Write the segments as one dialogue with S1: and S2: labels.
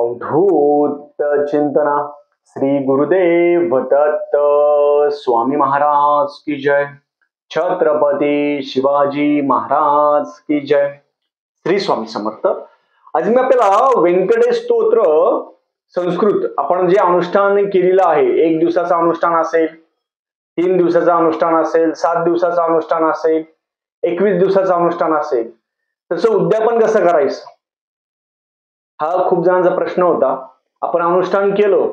S1: अवधूत चिंतना श्री गुरुदेव दत्त स्वामी महाराज की जय। छत्रपती शिवाजी महाराज की जय। श्री स्वामी समर्थ। आज मी आपल्याला व्यंकटेश स्तोत्र संस्कृत आपण जे अनुष्ठान केलेलं आहे, 1 दिवसाचं अनुष्ठान असेल, 3 दिवसाचं अनुष्ठान असेल, 7 दिवसाचं अनुष्ठान असेल, 21 दिवसाचं अनुष्ठान असेल, तसं उद्यापन कसं करायचं हा खूप जणांचा प्रश्न होता। आपण अनुष्ठान केलं,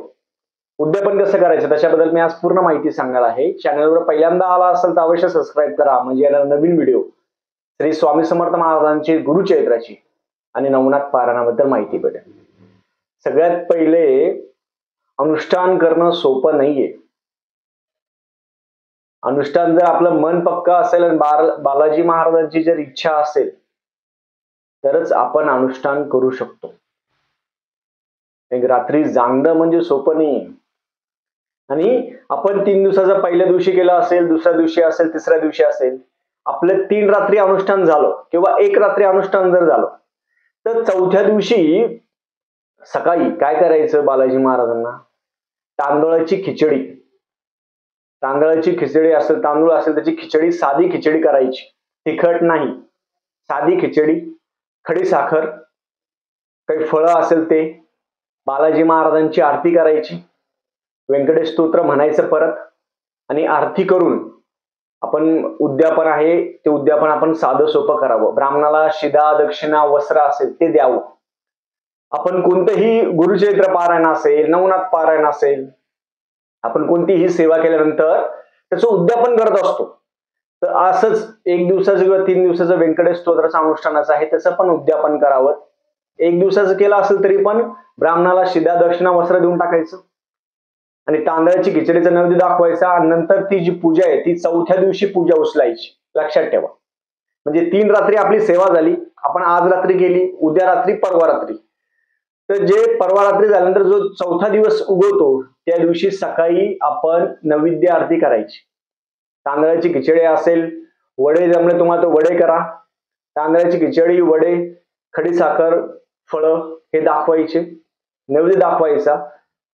S1: उद्यापन कसं करायचं त्याच्याबद्दल मी आज पूर्ण माहिती सांगणार आहे। चॅनलवर पहिल्यांदा आला असेल तर अवश्य सबस्क्राईब करा, म्हणजे येणारा नवीन व्हिडिओ श्री स्वामी समर्थ महाराजांची गुरुचरित्राची आणि नवनाथ पारायणाबद्दल माहिती भेटेल। सगळ्यात पहिले अनुष्ठान करणं सोपं नाहीये। अनुष्ठान जर आपलं मन पक्का असेल आणि बालाजी महाराजांची जर इच्छा असेल तरच आपण अनुष्ठान करू शकतो। एक रात्री जागणं म्हणजे सोपं नाही। आणि आपण 3 दिवसाचा पहिल्या दिवशी केला असेल, दुसऱ्या दिवशी असेल, तिसऱ्या दिवशी असेल, आपलं 3 रात्री अनुष्ठान झालं किंवा 1 रात्री अनुष्ठान जर झालं तर चौथ्या दिवशी सकाळी काय करायचं? बालाजी महाराजांना तांदळाची खिचडी, तांदळाची खिचडी असेल, तांदूळ असेल त्याची खिचडी, साधी खिचडी करायची, तिखट नाही, साधी खिचडी, खडी साखर, काही फळं असेल ते, बालाजी महाराजांची आरती करायची, व्यंकटेश स्तोत्र म्हणायचं परत, आणि आरती करून आपण उद्यापन आहे ते उद्यापन आपण साधं सोपं करावं। ब्राह्मणाला शिदा, दक्षिणा, वस्त्र असेल ते द्यावं। आपण कोणतंही गुरुचरित्र पारायण असेल, नवनाथ पारायण असेल, आपण कोणतीही सेवा केल्यानंतर त्याचं उद्यापन करत असतो। तर असंच 1 दिवसाचं किंवा 3 दिवसाचं व्यंकटेश स्तोत्राचं अनुष्ठानाचं आहे त्याचं पण उद्यापन करावं। 1 दिवसाचं केलं असेल तरी पण ब्राह्मणाला शिदा, दक्षिणा, वस्त्र देऊन टाकायचं आणि तांदळाची खिचडीचा नैवेद्य दाखवायचा आणि नंतर ती जी पूजा आहे ती चौथ्या दिवशी पूजा उचलायची। लक्षात ठेवा, म्हणजे 3 रात्री आपली सेवा झाली, आपण आज रात्री केली, उद्या रात्री, परवा रात्री, तर जे परवा रात्री झाल्यानंतर जो चौथा दिवस उगवतो त्या दिवशी सकाळी आपण नैवेद्य आरती करायची। तांदळाची खिचडी असेल, वडे जमले तुम्हाला तर वडे करा, तांदळाची खिचडी, वडे, खडी साखर, फळं हे दाखवायचे, नैवेद्य दाखवायचा,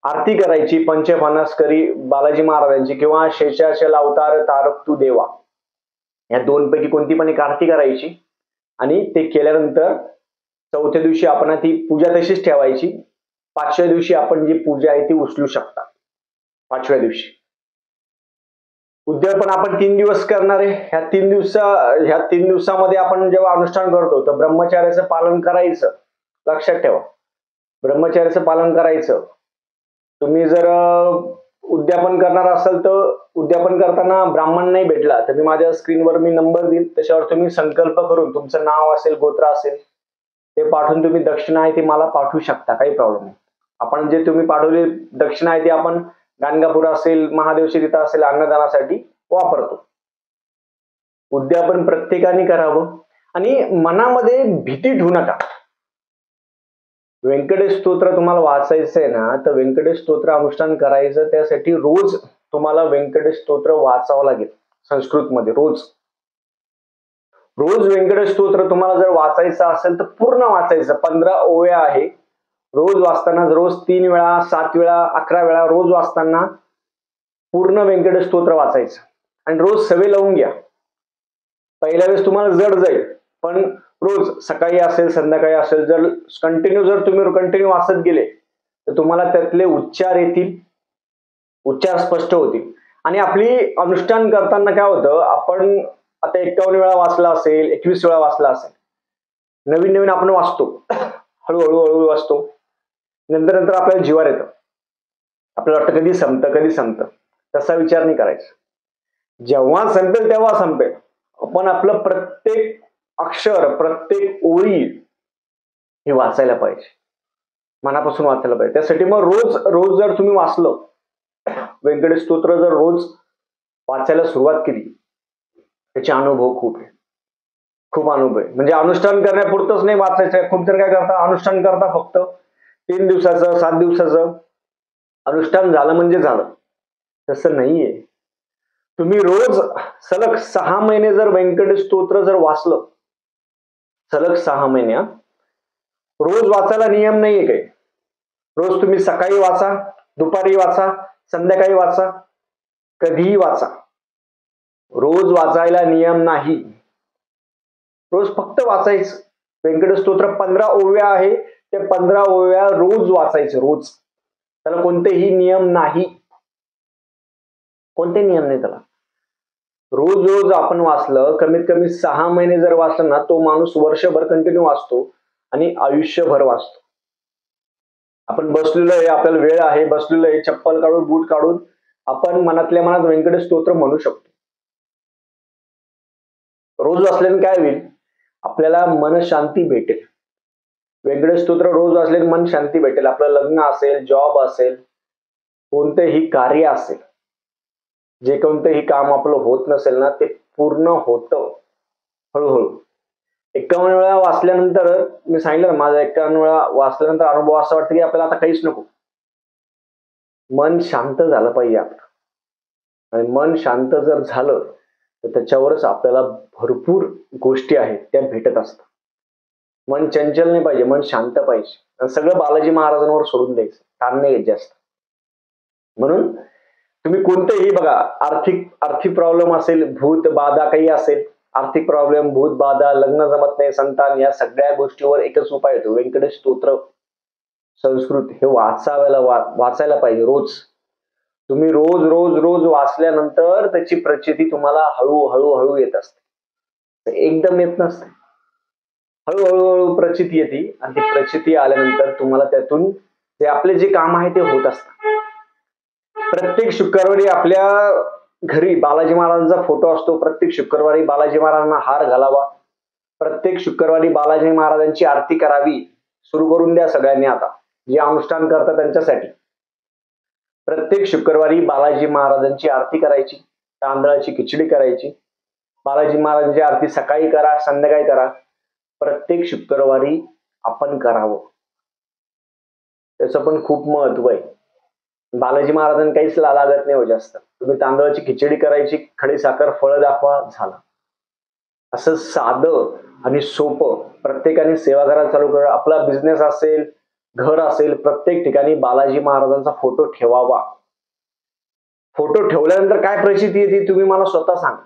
S1: आरती करायची, पंचफणस करी बालाजी महाराजांची किंवा शेषाचल अवतार तारक तू देवा, या 2 पैकी कोणती पण एक आरती करायची। आणि ते केल्यानंतर चौथ्या दिवशी आपण ती पूजा तशीच ठेवायची। 5व्या दिवशी आपण जी पूजा आहे ती उचलू शकता। 5व्या दिवशी उद्यापन आपण 3 दिवस करणार आहे। ह्या 3 दिवसामध्ये आपण जेव्हा अनुष्ठान करतो तर ब्रह्मचर्याचं पालन करायचं। लक्षात ठेवा, ब्रह्मचर्याचं पालन करायचं। तुम्ही जर उद्यापन करणार असाल तर उद्यापन करताना ब्राह्मण नाही भेटला तर मी माझ्या स्क्रीनवर नंबर देईल, त्याच्यावर तुम्ही संकल्प करून तुमचं नाव असेल, गोत्र असेल ते पाठवून तुम्ही दक्षिणा आहे ती मला पाठवू शकता, काही प्रॉब्लेम नाही। आपण जे तुम्ही पाठवले दक्षिणा आहे ती आपण गाणगापूर असेल, महादेवची तिथं असेल, अन्नदानासाठी वापरतो। उद्यापन प्रत्येकाने करावं आणि मनामध्ये भीती ठेवू नका। व्यंकटेश स्तोत्र तुम्हाला वाचायचं आहे ना तर व्यंकटेश स्तोत्र अनुष्ठान करायचं, त्यासाठी रोज तुम्हाला व्यंकटेश स्तोत्र वाचावं लागेल संस्कृतमध्ये। रोज व्यंकटेश स्तोत्र तुम्हाला जर वाचायचं असेल तर पूर्ण वाचायचं। 15 ओव्या आहे, रोज वाचताना, रोज 3 वेळा, 7 वेळा, 11 वेळा रोज वाचताना पूर्ण व्यंकटेश स्तोत्र वाचायचं आणि रोज सवय लावून घ्या। पहिल्या वेळेस तुम्हाला जड जाईल पण रोज सकाळी असेल, संध्याकाळी असेल, जर तुम्ही कंटिन्यू वाचत गेले तर तुम्हाला त्यातले उच्चार येतील, उच्चार स्पष्ट होतील। आणि आपली अनुष्ठान करताना काय होतं, आपण आता 51 वेळा वाचला असेल, 21 वेळा वाचला असेल, नवीन आपण वाचतो, हळूहळू वाचतो, नंतर आपल्याला जीवावर येतं, आपल्याला वाटतं कधी संपतं, तसा विचार नाही करायचा। जेव्हा संपेल तेव्हा संपेल, आपण आपलं प्रत्येक अक्षर, प्रत्येक ओळी हे वाचायला पाहिजे, मनापासून वाचायला पाहिजे। त्यासाठी मग रोज जर तुम्ही वाचलं, व्यंकटेश स्तोत्र जर रोज वाचायला सुरुवात केली, त्याचे अनुभव खूप अनुभव आहे। म्हणजे अनुष्ठान करण्यापुरतच नाही वाचायचं। खूप जण काय करतात, अनुष्ठान करता फक्त 3 दिवसाचं, 7 दिवसाचं, अनुष्ठान झालं म्हणजे झालं, तसं नाहीये। तुम्ही रोज सलग 6 महिने जर व्यंकटेश स्तोत्र जर वाचलं, सलग 6 महिने, रोज वाचायला नियम नाहीये काही, रोज तुम्ही सकाळी वाचा, दुपारी वाचा, संध्याकाळी वाचा, कधीही वाचा. रोज वाचायला नियम नाही, रोज फक्त वाचायचं. व्यंकटेश स्तोत्र 15 ओव्या आहे, ते 15 ओव्या रोज वाचायचे, रोज. त्याला कोणतेही नियम नाही, कोणते नियम नाही त्याला. रोज रोज आपण वाचलं, कमीत कमी 6 महिने जर वाचलं ना, तो माणूस वर्षभर कंटिन्यू वाचतो आणि आयुष्यभर वाचतो. आपण बसलेलो आहे, आपल्याला वेळ आहे, बसलेलो आहे, चप्पल काढून बूट काढून आपण मनातल्या मनात व्यंकटेश स्तोत्र म्हणू शकतो. रोज वाचल्याने काय होईल, आपल्याला मन शांती भेटेल. व्यंकटेश स्तोत्र रोज वाचल्याने मन शांती भेटेल. आपलं लग्न असेल, जॉब असेल, कोणतेही कार्य असेल, जे कोणतेही काम आपलं होत नसेल ना, ते पूर्ण होतं हळूहळू. 51 वेळा वाचल्यानंतर, मी सांगितलं ना, माझा 51 वेळा वाचल्यानंतर अनुभव असा वाटतं की आपल्याला आता काहीच नको. मन शांत झालं पाहिजे आपलं. आणि मन शांत जर झालं तर त्याच्यावरच आपल्याला भरपूर गोष्टी आहेत त्या भेटत असतात. मन चंचल नाही पाहिजे, मन शांत पाहिजे. आणि सगळं बालाजी महाराजांवर सोडून द्यायचं, ताण नाही घ्यायचं जास्त. म्हणून तुम्ही कोणतेही बघा, आर्थिक प्रॉब्लेम असेल, भूत बाधा काही असेल, आर्थिक प्रॉब्लेम, भूत बाधा, लग्न जमत नाही, संतान, या सगळ्या गोष्टीवर एकच उपाय येतो, व्यंकटेश स्तोत्र संस्कृत हे वाचायला पाहिजे रोज. तुम्ही रोज रोज रोज वाचल्यानंतर त्याची प्रचिती तुम्हाला हळूहळू येत असते, एकदम येत नसते. हळूहळू प्रचिती येते आणि ती प्रचिती आल्यानंतर तुम्हाला त्यातून ते आपले जे काम आहे ते होत असतं. प्रत्येक शुक्रवारी आपल्या घरी बालाजी महाराजांचा फोटो असतो. प्रत्येक शुक्रवारी बालाजी महाराजांना हार घालावा. प्रत्येक शुक्रवारी बालाजी महाराजांची आरती करावी. सुरू करून द्या सगळ्यांनी आता, जे अनुष्ठान करतात त्यांच्यासाठी. प्रत्येक शुक्रवारी बालाजी महाराजांची आरती करायची, तांदळाची खिचडी करायची. बालाजी महाराजांची आरती सकाळी करा, संध्याकाळी करा. प्रत्येक शुक्रवारी आपण करावं. त्याचं पण खूप महत्व आहे. बालाजी महाराजांना काहीच लागत नाही हो जास्त. तुम्ही तांदळाची खिचडी करायची, खडी साखर, फळ दाखवा, झालं. असं साधं आणि सोपं प्रत्येकाने सेवा करायला चालू करा. आपला बिझनेस असेल, घर असेल, प्रत्येक ठिकाणी बालाजी महाराजांचा फोटो ठेवावा. फोटो ठेवल्यानंतर काय प्रचिती येते तुम्ही मला स्वतः सांगा.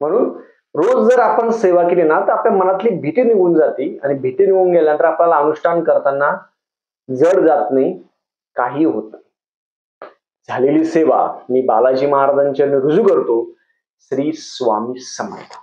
S1: म्हणून रोज जर आपण सेवा केली ना, तर आपल्या मनातली भीती निघून जाते आणि भीती निघून गेल्यानंतर आपल्याला अनुष्ठान करताना जड जात नाही, काही होत नाही. झालेली सेवा मी बालाजी महाराजांच्या रुजू करतो. श्री स्वामी समर्थ.